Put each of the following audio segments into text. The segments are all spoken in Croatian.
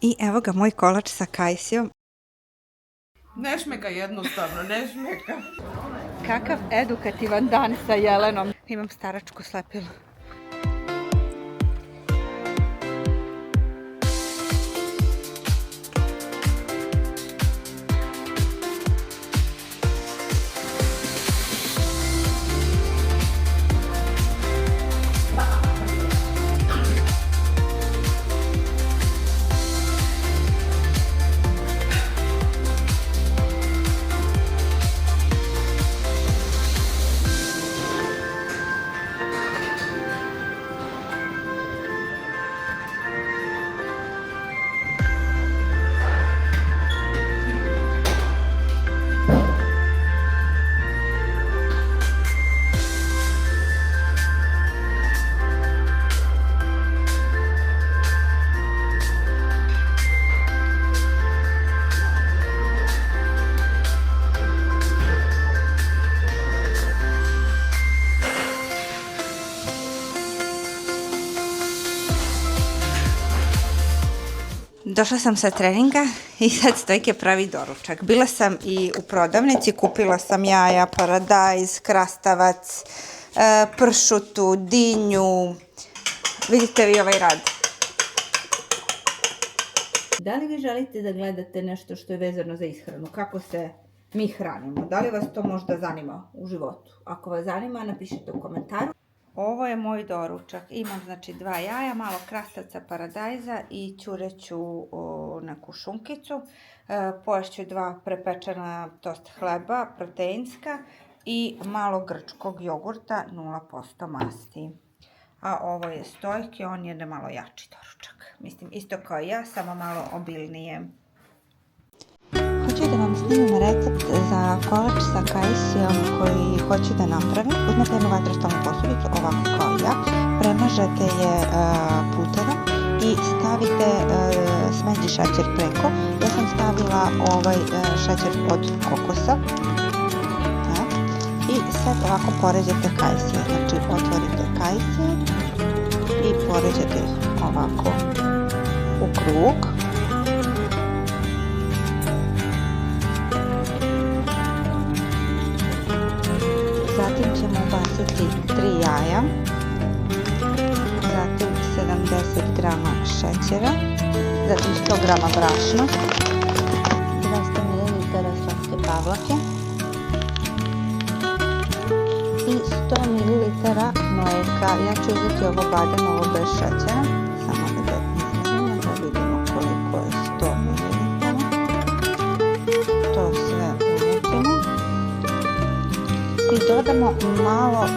I evo ga moj kolač sa kajsijom. Ne šmeka jednostavno, ne šmeka. Kakav edukativan dan sa Jelenom. Imam staračku slepilu. Došla sam sa treninga i sad Stojke pravi doručak. Bila sam i u prodavnici, kupila sam jaja, paradajz, krastavac, pršutu, dinju. Vidite vi ovaj rad. Da li vi želite da gledate nešto što je vezano za ishranu? Kako se mi hranimo? Da li vas to možda zanima u životu? Ako vas zanima, napišite u komentaru. Ovo je moj doručak. Imam znači 2 jaja, malo krastavca, paradajza i ćureću neku šunkicu. Poješću 2 prepečena tost hleba, proteinska i malo grčkog jogurta, 0% masti. A ovo je Stojke, on je malo jači doručak. Mislim, isto kao i ja, samo malo obilnije. Hoću da vam snimim recept za kolač sa kajsijom koji hoću da napravim. Uzmete jednu vatrostalnu posudicu, ovako kao ja, premažete je puterom i stavite smeđi šećer preko. Ja sam stavila ovaj šećer od kokosa. I sad ovako poređate kajsije. Znači otvorite kajsije i poređate ih ovako u krug. Zatim ćemo ubaciti 3 jaja, zatim 70 grama šećera, zatim 100 grama brašna, 200 ml slatke pavlake i 100 ml mlijeka. Ja ću uzeti ovo badenovo bez šećera, samo da izmjerimo da vidimo koliko je 100 ml. To sve umetimo. I dodamo malo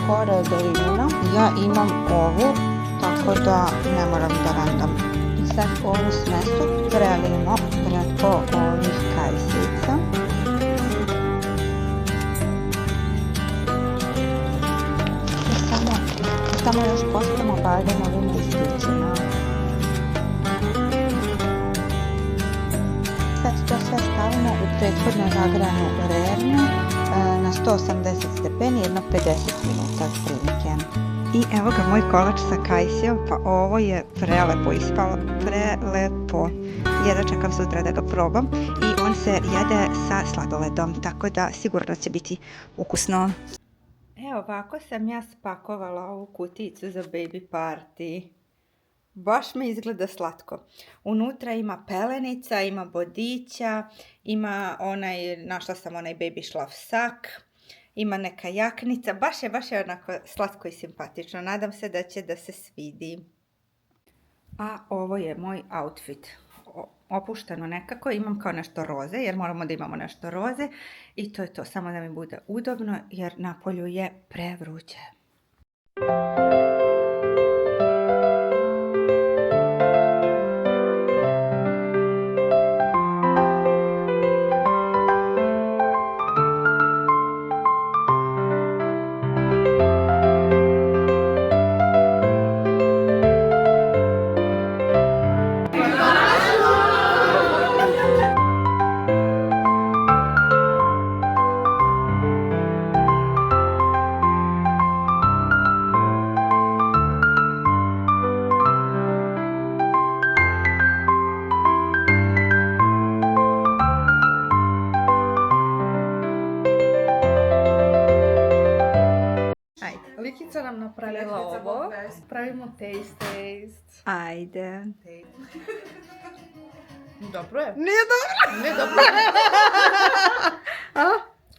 kore od limuna. Ja imam ovu, tako da ne moram da randam. I sad ovu smesu prelijemo preko ovih kajsica. I samo još postavimo badenovim listićima. Sad to sve stavimo u prethodno zagranu rernu na 180 stepeni, jedno 50 minuta otprilike. I evo ga moj kolač sa kajsijom, pa ovo je prelepo ispalo, prelepo. Jedva čekam sutra da ga probam i on se jede sa sladoledom, tako da sigurno će biti ukusno. Evo ovako sam ja spakovala ovu kutijicu za baby party. Baš mi izgleda slatko. Unutra ima pelenica, ima bodića, ima našla sam onaj baby šlafsak, ima neka jaknica. Baš je onako slatko i simpatično. Nadam se da će da se svidi. A ovo je moj outfit. Opušteno nekako, imam kao nešto roze, jer moramo da imamo nešto roze. I to je to, samo da mi bude udobno, jer napolju je prevruće. nam napravila ovo. Pravimo taste. Ajde. Dobro je. Nije dobro. Ne, dobro je. A?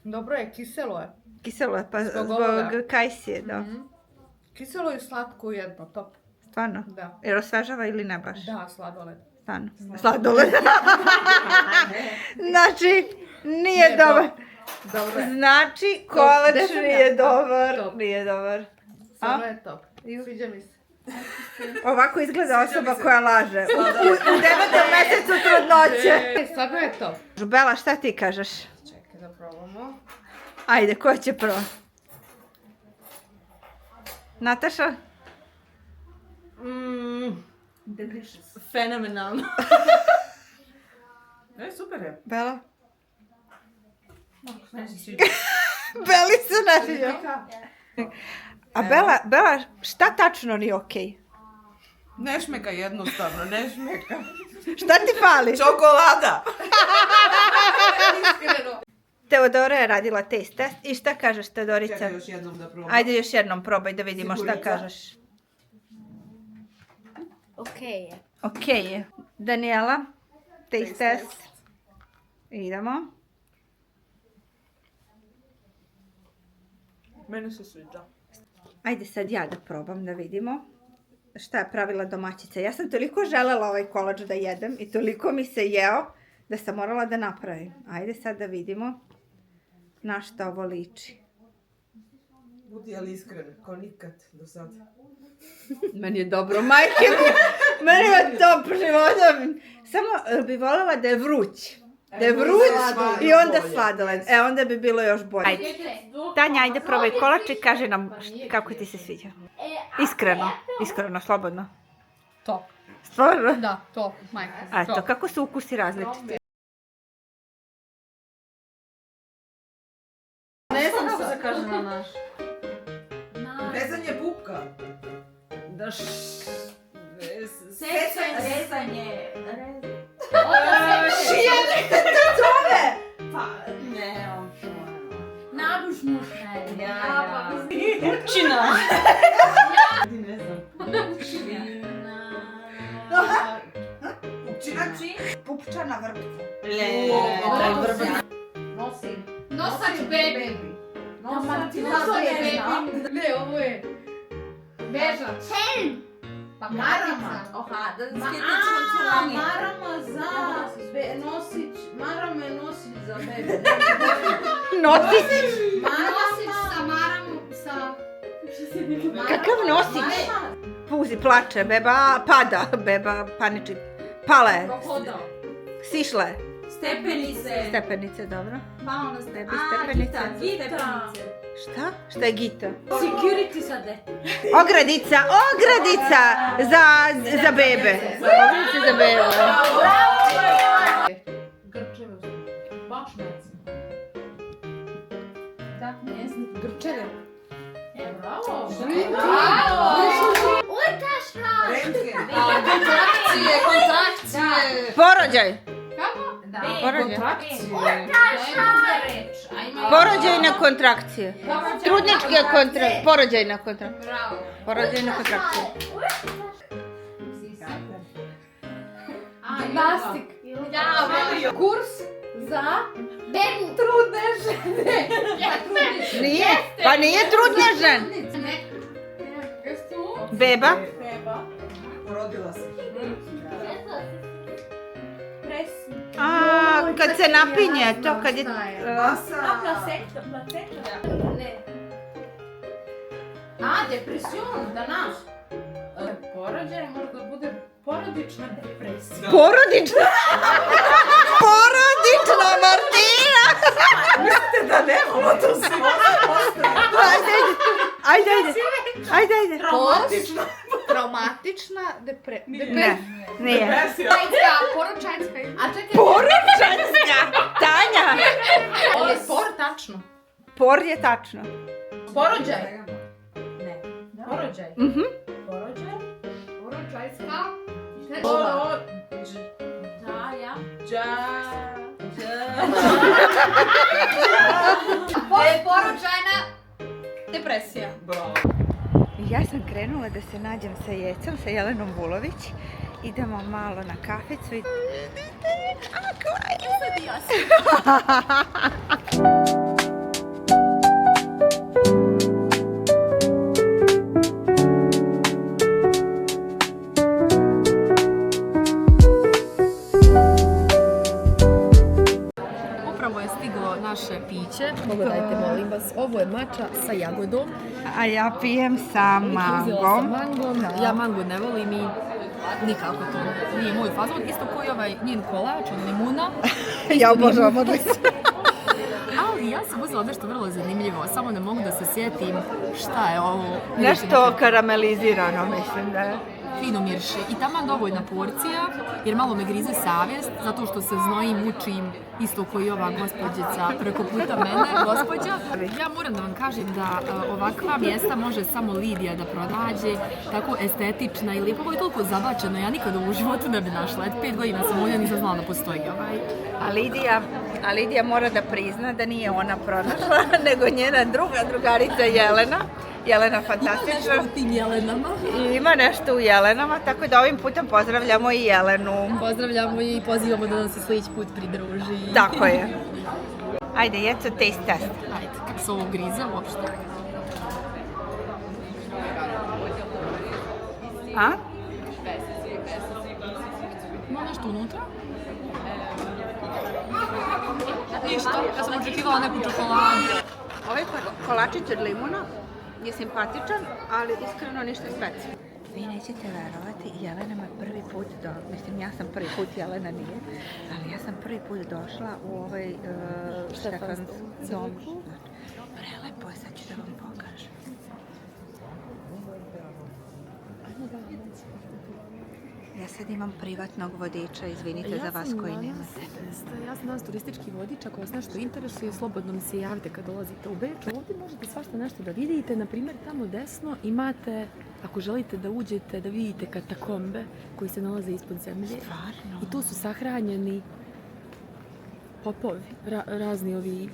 Dobro je, kiselo je. Kiselo je, pa Zbog ovoga. zbog kajsije, da. Kiselo i slatko jedno, top. Stvarno? Da. Jer osvežava ili ne baš? Da, sladoled. Stvarno. Sladoled. Znači, nije Ne, dobar. Dobro je. Znači, kolač Deset nije ja. dobar. Top. Nije dobar. Stvarno je top. Sviđa mi se. Ovako izgleda osoba koja laže. U 9. mjesecu trudnoće. Stvarno je top. Bela, šta ti kažeš? Čekaj da probamo. Ajde, ko će prvo? Nataša? Fenomenalno. Super je. Bela? Meni se sviđa. Beli se ne sviđa. A Bela, šta tačno nije okej? Ne šmeka jednostavno, ne šmeka. Šta ti fali? Čokolada! Teodora je radila taste test i šta kažeš, Teodorica? Čekaj još jednom da probam. Ajde još jednom probaj da vidimo šta Sigurica? kažeš. Okej je. Okej je. Daniela, taste test. Idemo. Meni se sviđa. Ajde sad ja da probam da vidimo šta je pravila domaćica. Ja sam toliko želela ovaj kolač da jedem i toliko mi se jeo da sam morala da napravim. Ajde sad da vidimo na šta ovo liči. Budi ali iskren, kao nikad do sad. Meni je dobro, majke mi. Meni je top života. Samo bi voljela da je vruć. Da je vruć i onda sladoled. E, onda bi bilo još bolje. Ajde. Tanja, ajde probaj kolač i kaži nam kako ti se sviđa. Iskreno, slobodno. Top. Stvarno? Da, top, majka. A eto, kako su ukusi različiti? Ne znam što se kaže na naš. Vezanje pupka. Da Secanje. Pa, ne, on Nadušmušne. Pupčina. Ne znam. Pupčina? Pupčana vrpca. Nosač baby. Nosač baby. Ne, ovo je vežač. Pa marama. Oha, da Marama za nosić. Marama je nosić za bebe. Nosić? Nosić sa maramom, sa... Kakav nosić? Puzi, plače, beba pada, beba paniči. Pale, sišle. Stepenice. Stepenice, dobro. Pa ono Bebi stepenice. Gita. Šta? Šta je gita? Security sa dete. Ogradica za bebe. Ogradica za bebe. Grčeve. Baš necim. Da, ne znam. Grčeve. Bravo. Rentgen. Kontrakcije. Porođaj. Kako? Da. Porođaj. Ajmo. Porođajne kontrakcije. Trudničke kontrakcije. Porođajna kontrakcija. Bravo. Porođajna kontrakcija. Gimnastik. Kurs za Bebu. trudne žene. Nije? Pa nije trudna žena. Beba. Porodila se. A, kad se napinje, to kad je... Masa. Depresjon, da naš. Porođaj možda bude porodična depresija. Porodična? Porodična, Martina! Mislite da nemamo to sve? Ajde. Traumatična depresija. Ne, nije. Poročanska. A čekaj. Poročanska! Tanja! Je por tačno. Por je tačno. Porođaj. Ne. Porođaj. Mhm. Porođaj. Poročajska. Da, ja. Poročajna depresija. Bravo. Ja sam krenula da se nađem sa Jecom, sa Jelenom Vulović. Idemo malo na kaficu i... Vidite, kakva je! Upravo je stiglo naše piće. Pogledajte, molim vas. Ovo je mača sa jagodom. A ja pijem sa Uzela mangom. sam mangom. Ja mango ne volim i nikako to nije moj fazon. Isto koji ovaj njen kolač od limuna. Ja obožavam odlično. Ali ja sam uzela nešto vrlo zanimljivo. Samo ne mogu da se sjetim šta je ovo. Nešto karamelizirano, mislim da je. Fino mirši. I taman dovoljna porcija, jer malo me grize savjest, zato što se znojim, mučim, isto koji ova gospođica preko puta mene, gospođa. Ja moram da vam kažem da ovakva mjesta može samo Lidija da pronađe, tako estetična i lijepo, je toliko zabačeno, ja nikada u životu ne bi našla. 5 godina sam ovdje, nisam znala da postoji ovaj. A Lidija mora da prizna da nije ona pronašla, nego njena druga drugarica Jelena. Jelena fantastična. Ima nešto u tim Jelenama. Ima nešto u Jelenama, tako da ovim putem pozdravljamo i Jelenu. Pozdravljamo i pozivamo da nam se sljedeći put pridruži. Tako je. Ajde, Jeco, taste test. Ajde, kako se ovo grize uopšte? A? Ima nešto unutra? Ništa, ja sam očekivala neku čokoladu. Ovaj kolačić od limuna je simpatičan, ali iskreno ništa specijalno. Vi nećete verovati, Jelena me prvi put mislim, ja sam prvi put, Jelena nije, ali ja sam prvi put došla u ovaj Štefans dom. Prelepo je, sad ću da vam pokažem. Ja sad imam privatnog vodiča, izvinite za vas koji nemate. Ja sam danas turistički vodič, ako vas nešto interesuje, slobodno mi se javite kad dolazite u Beč. Ovdje možete svašta nešto da vidite, na primjer tamo desno imate, ako želite da uđete, da vidite katakombe koji se nalaze ispod zemlje. Stvarno? I tu su sahranjeni popovi, razni ovi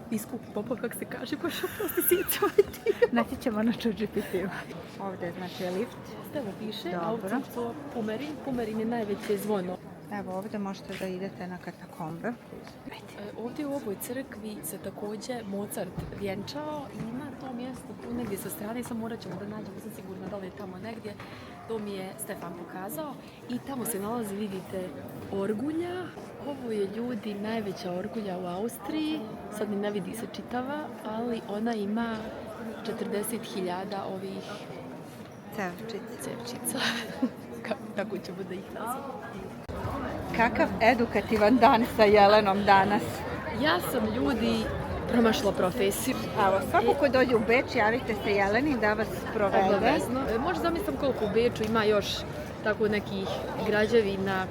biskupi popovi, kako se kaže, baš oprosti sicovati. Naći ćemo na ChatGPT-u. Ovdje znači je lift. Stevo piše, a Dobro. ovdje to Pumerin. Pumerin je najveće zvono. Evo ovdje možete da idete na katakombe. Ovdje u ovoj crkvi se također Mozart vjenčao i ima to mjesto tu negdje sa strane, sam morat ćemo da nađemo, sam sigurna da li je tamo negdje. To mi je Stefan pokazao i tamo se nalazi, vidite, orgulja. Ovo je, ljudi, najveća orgulja u Austriji, sad mi ne vidi se čitava, ali ona ima 40.000 ovih cevčica. Kako ćemo da ih nazvamo? Kakav edukativan dan sa Jelenom danas. Ja sam, ljudi, promašila profesiju. Evo, svako ko dođe u Beč, javite se Jeleni da vas provede. Obavezno. Možda zamislim koliko u Beču ima još tako nekih građevina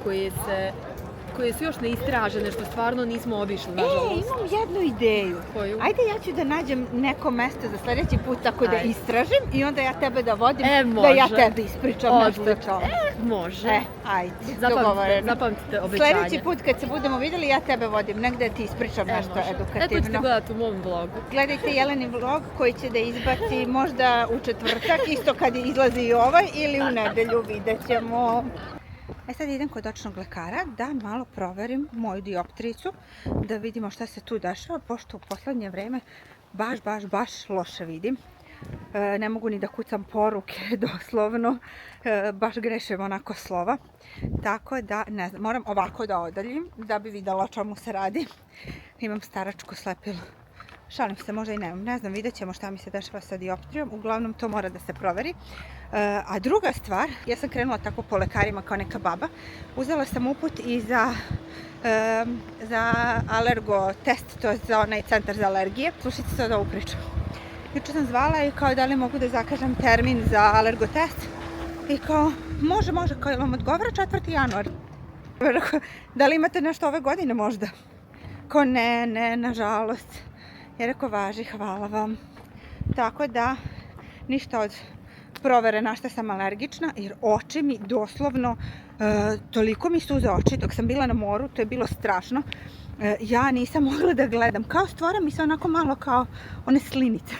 koje su još neistražene, što stvarno nismo obišli, nažalost. Imam jednu ideju. Koju? Ajde, ja ću da nađem neko mesto za sljedeći put tako da istražim i onda ja tebe da vodim, da ja tebi ispričam nešto o tome. Može. Ajde, dogovoreno. Zapamtite obećanje. Sljedeći put kad se budemo vidjeli, ja tebe vodim negdje ti ispričam nešto edukativno. Eto ćete gledati u mom vlogu. Gledajte Jeleni vlog koji će da izbaci možda u četvrtak, isto kad izlazi i ovaj, ili u nedelju, vidjet ćemo. Sad idem kod očnog lekara da malo proverim moju dioptricu, da vidimo šta se tu dešava, pošto u poslednje vreme baš loše vidim. Ne mogu ni da kucam poruke, doslovno, baš grešim onako slova. Tako da, ne znam, moram ovako da odaljim da bi videla o čemu se radi. Imam staračko slepilo. Šalim se, možda i nemam, ne znam, vidjet ćemo šta mi se dešava sa dioptrijom, uglavnom to mora da se proveri. A druga stvar, ja sam krenula tako po lekarima kao neka baba, uzela sam uput i za alergo test, to je za onaj centar za alergije. Slušajte sad ovu priču. Juče sam zvala i kao da li mogu da zakažem termin za alergo test i kao može, kao vam odgovara 4. januar. Da li imate nešto ove godine možda? Kao ne, nažalost. Ja rekao, važi, hvala vam. Tako da, ništa od provere na šta sam alergična, jer oči mi doslovno, toliko mi suze oči dok sam bila na moru, to je bilo strašno. ja nisam mogla da gledam. Kao stvara mi se onako malo kao one slinice.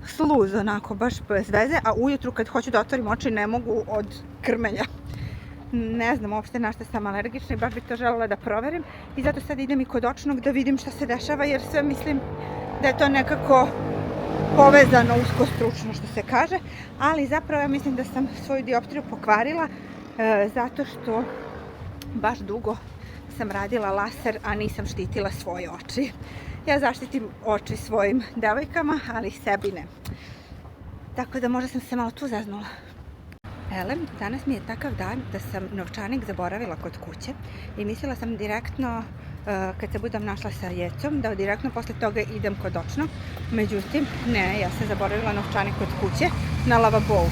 Sluz onako, baš bez veze, a ujutru kad hoću da otvorim oči ne mogu od krmenja. Ne znam uopšte na šta sam alergična i baš bih to želela da proverim. I zato sad idem i kod očnog da vidim šta se dešava, jer sve mislim da je to nekako povezano usko stručno što se kaže. Ali zapravo ja mislim da sam svoju dioptriju pokvarila zato što baš dugo sam radila laser, a nisam štitila svoje oči. Ja zaštitim oči svojim devojkama, ali sebi ne. Tako da možda sam se malo tu zaznula. Elem, danas mi je takav dan da sam novčanik zaboravila kod kuće i mislila sam direktno, kad se budem našla sa Jecom, da direktno posle toga idem kod očnog. Međutim, ne, ja sam zaboravila novčanik kod kuće na lavabou.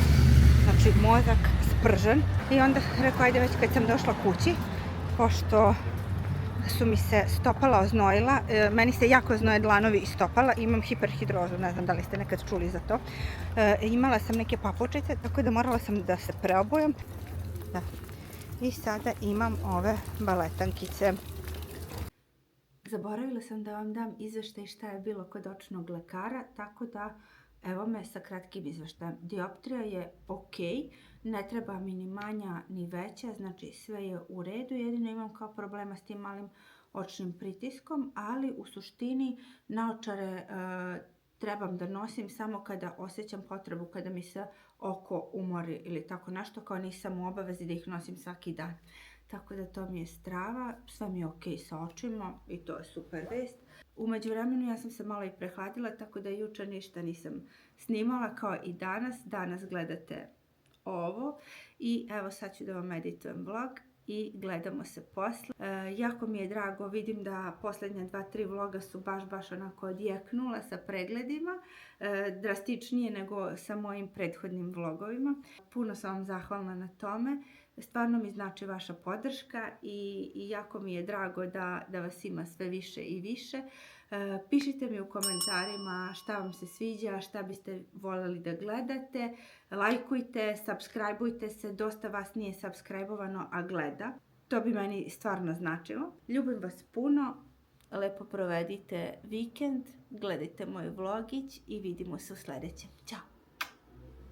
Znači, mozak spržen. I onda rekao, ajde već kad sam došla kući, pošto su mi se stopala oznojila, meni se jako znoje dlanovi i stopala, imam hiperhidrozu, ne znam da li ste nekad čuli za to. Imala sam neke papučice, tako da morala sam da se preobujem. Da. I sada imam ove baletankice. Zaboravila sam da vam dam izveštaj šta je bilo kod očnog lekara, tako da evo me sa kratkim izveštajem. Dioptrija je ok, ne treba mi ni manja ni veća, znači sve je u redu, jedino imam kao problema s tim malim očnim pritiskom, ali u suštini naočare trebam da nosim samo kada osjećam potrebu, kada mi se oko umori ili tako nešto, kao nisam u obavezi da ih nosim svaki dan. Tako da to mi je strava, sve mi je ok sa očima i to je super vest. U međuvremenu ja sam se malo i prehladila, tako da jučer ništa nisam snimala kao i danas. Danas gledate ovo i evo sad ću da vam editujem vlog i gledamo se posle. Jako mi je drago, vidim da posljednja 2-3 vloga su baš onako odjeknula sa pregledima, drastičnije nego sa mojim prethodnim vlogovima. Puno sam vam zahvalna na tome. Stvarno mi znači vaša podrška i jako mi je drago da vas ima sve više i više. Pišite mi u komentarima šta vam se sviđa, šta biste voljeli da gledate. Lajkujte, subscribeujte se, dosta vas nije subscribeovano, a gleda. To bi meni stvarno značilo. Ljubim vas puno, lepo provedite vikend, gledajte moj vlogić i vidimo se u sljedećem. Ćao!